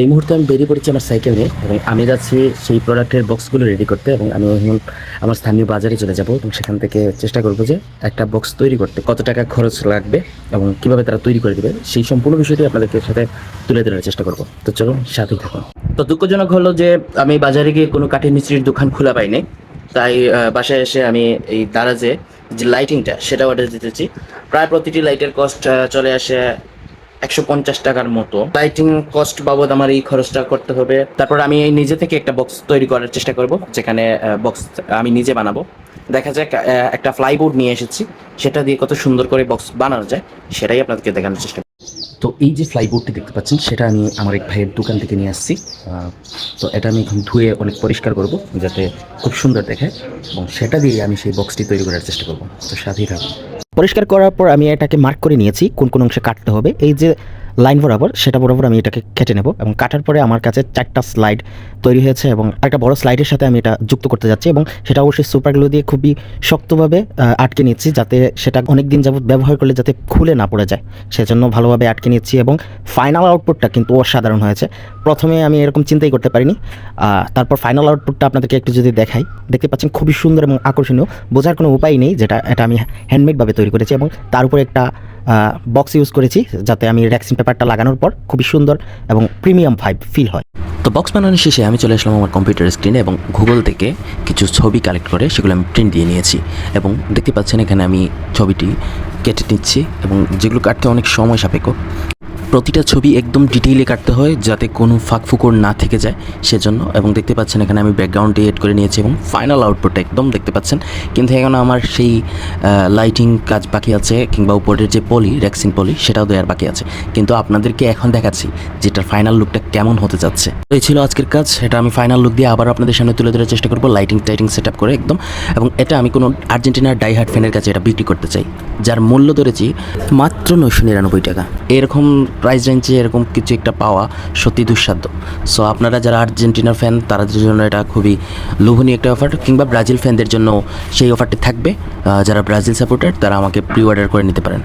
এই মুহূর্তে আমি বেরিয়ে পড়েছি আমার সাইকেল নিয়ে এবং আমি যাচ্ছি সেই প্রোডাক্টের বক্সগুলো রেডি করতে এবং আমি এখন আমার স্থানীয় বাজারে চলে যাব এবং সেখান থেকে চেষ্টা করবো যে একটা বক্স তৈরি করতে কত টাকা খরচ লাগবে এবং কিভাবে তারা তৈরি করে দেবে সেই সম্পূর্ণ বিষয়টি আপনাদেরকে সাথে তুলে ধরার চেষ্টা করব। তো চলুন সাথেই থাকুন। তো দুঃখজনক হলো যে আমি বাজারে গিয়ে কোনো কাঠের মিস্ত্রির দোকান খোলা পাইনি, তাই বাসায় এসে আমি এই দারাজে যে লাইটিংটা সেটা অর্ডার দিতেছি। প্রায় প্রতিটি লাইটের কস্ট চলে আসে 150 টাকার মতো। লাইটিং কস্ট বাবদ আমার এই খরচটা করতে হবে। তারপর আমি নিজে থেকে একটা বক্স তৈরি করার চেষ্টা করব, যেখানে বক্স আমি নিজে বানাবো। দেখা যাক, একটা ফ্লাইবোর্ড নিয়ে এসেছি, সেটা দিয়ে কত সুন্দর করে বক্স বানানো যায় সেটাই আপনাদেরকে দেখানোর চেষ্টা করব। তো এই যে ফ্লাইবোর্ডটি দেখতে পাচ্ছেন সেটা আমি আমার এক ভাইয়ের দোকান থেকে নিয়ে আসছি। তো এটা আমি এখন ধুয়ে অনেক পরিষ্কার করব যাতে খুব সুন্দর দেখায় এবং সেটা দিয়ে আমি সেই বক্সটি তৈরি করার চেষ্টা করব। তো সাথেই থাকুন। পরিষ্কার করার পর আমি এটাকে মার্ক করে নিয়েছি কোন কোন অংশে কাটতে হবে। এই যে লাইন বরাবর সেটা বরাবর আমি এটাকে কেটে নেব এবং কাটার পরে আমার কাছে 4টা স্লাইড তৈরি হয়েছে এবং একটা বড় স্লাইডের সাথে আমি এটা যুক্ত করতে যাচ্ছি এবং সেটা অবশ্যই সুপার গ্লু দিয়ে খুবই শক্তভাবে আটকে নিচ্ছি, যাতে সেটা অনেক দিন যাবত ব্যবহার করলে যাতে খুলে না পড়ে যায়, সেজন্য ভালোভাবে আটকে নিচ্ছি। এবং ফাইনাল আউটপুটটা কিন্তু অসাধারণ হয়েছে। প্রথমে আমি এরকম চিন্তাই করতে পারিনি। তারপর ফাইনাল আউটপুটটা আপনাদেরকে একটু যদি দেখাই, দেখতে পাচ্ছেন খুবই সুন্দর এবং আকর্ষণীয়। বোঝার কোনো উপায় নেই যেটা এটা আমি হ্যান্ডমেডভাবে তৈরি করেছি এবং তার উপরে একটা বক্স ইউজ করেছি যাতে আমি রেক্সিন পেপারটা লাগানোর পর খুবই সুন্দর এবং প্রিমিয়াম ভাইব ফিল হয়। তো বক্স বানানোর শেষে আমি চলে আসলাম আমার কম্পিউটার স্ক্রিনে এবং গুগল থেকে কিছু ছবি কালেক্ট করে সেগুলো আমি প্রিন্ট দিয়ে নিয়েছি এবং দেখতে পাচ্ছেন এখানে আমি ছবিটি কেটে নিচ্ছি এবং যেগুলো কাটতে অনেক সময় সাপেক্ষ। প্রতিটা ছবি একদম ডিটেইলে কাটতে হয় যাতে কোনো ফাঁকফুকর না থেকে যায় সেজন্য। এবং দেখতে পাচ্ছেন এখানে আমি ব্যাকগ্রাউন্ডটি এড করে নিয়েছি এবং ফাইনাল আউটপুটটা একদম দেখতে পাচ্ছেন। কিন্তু এখন আমার সেই লাইটিং কাজ বাকি আছে, কিংবা উপরের যে পলি রেক্সিন পলি সেটাও দেওয়ার বাকি আছে, কিন্তু আপনাদেরকে এখন দেখাচ্ছি যেটার ফাইনাল লুকটা কেমন হতে যাচ্ছে। তো এই ছিল আজকের কাজ। এটা আমি ফাইনাল লুক দিয়ে আবার আপনাদের সামনে তুলে ধরার চেষ্টা করবো, লাইটিং সেট আপ করে একদম। এবং এটা আমি কোনো আর্জেন্টিনার ডাইহার্ট ফ্যানের কাছে এটা বিক্রি করতে চাই, যার মূল্য ধরেছি মাত্র 999 টাকা। এরকম প্রাইস রেঞ্জে এরকম কিছু একটা পাওয়া সত্যি দুঃসাধ্য। সো আপনারা যারা আর্জেন্টিনার ফ্যান তাদের জন্য এটা খুবই লোভনীয় একটা অফার, কিংবা ব্রাজিল ফ্যানদের জন্য সেই অফারটি থাকবে। যারা ব্রাজিল সাপোর্টার তারা আমাকে প্রি অর্ডার করে নিতে পারেন।